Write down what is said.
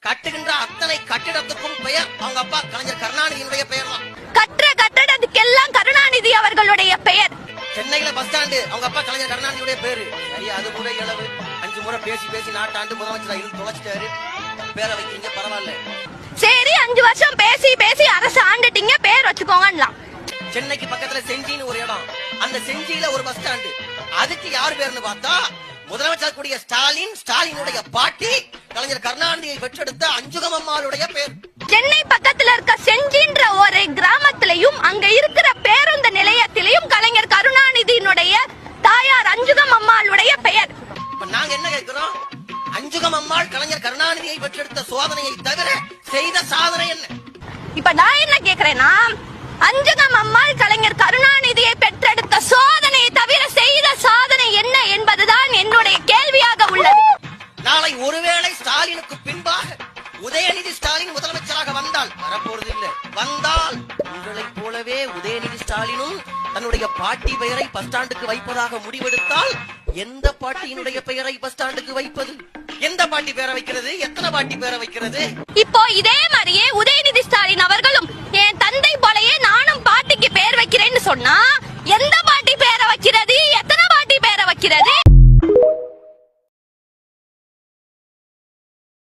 கட்டுகின்ற அத்தனை கட்டிடத்துக்கும் பெயர் அவங்க அப்பா கலைஞர் கருணாநிதியினுடைய பெயர் தான். கட்டுற கட்டடத்துக்கெல்லாம் கருணாநிதி அவர்களுடைய பெயர். சென்னையில பஸ் ஸ்டாண்டு அவங்க அப்பா கலைஞர் கருணாநிதியுடைய பேரு. சரி, அது கூட இளவு 5 முறை பேசி பேசி நாட்டாண்டு முதலமைச்சர் இருந்து தொலைச்சிட்டாரு. பேரை வைக்கிறீங்க, பரவாயில்ல. சரி, 5 வருஷம் பேசி பேசி அரசு ஆண்டுட்டீங்க, பேர் வச்சுக்கோங்கலாம். சென்னைக்கு பக்கத்துல செஞ்சின்னு ஒரு இடம், அந்த செஞ்சியில ஒரு பஸ் ஸ்டாண்டு. அதுக்கு யார் பேருன்னு பார்த்தா முதலமைச்சர் கூடிய ஸ்டாலின், ஸ்டாலினுடைய பாட்டி கலைஞர் கருணாநிதியை பெற்றெடுத்த அஞ்சுகம் அம்மாளுடைய பேர். சென்னை பக்கத்துல இருக்க செஞ்சின்ற ஒரு கிராமத்திலையும் அங்க இருக்கிற பேருந்து நிலையத்திலையும் கலைஞர் கருணாநிதியினுடைய தாயார் அஞ்சுகம் அம்மாளுடைய பெயர். இப்ப நாங்க என்ன கேட்கிறோம்? அஞ்சுகம் அம்மாள் கலைஞர் கருணாநிதியை பெற்றெடுத்த சோதனையை தவிர செய்த சாதனை என்ன? இப்ப நான் என்ன கேக்குறேன்னா, அஞ்சுகம் அம்மாள் கலைஞர் கருணாநிதியை பெற்றெடுத்த சோதனையை தவிர செய்த சாதனை என்ன என்பதுதான் என்னுடைய கேள்வியாக உள்ளது. நாளை ஒருவேளை ஸ்டாலினுக்கு பின்பாக உதயநிதி ஸ்டாலின் முதலமைச்சராக வந்தால், வரப்போறது இல்ல, வந்தால் உங்களைப் போலவே உதயநிதி ஸ்டாலினும் தன்னுடைய பாட்டி பெயரை பஸ் ஸ்டாண்டுக்கு வைப்பதாக முடிவெடுத்தால், எந்த பாட்டியினுடைய பெயரை பஸ் ஸ்டாண்டுக்கு வைப்பது? எந்த பாட்டி பேரை வைக்கிறது? எத்தனை பாட்டி பேரை வைக்கிறது? இப்போ இதே மாதிரியே உதயநிதி ஸ்டாலின் அவர்களும் என் தந்தை போலயே நானும் பாட்டிக்கு பேர் வைக்கிறேன்னு சொன்னா எந்த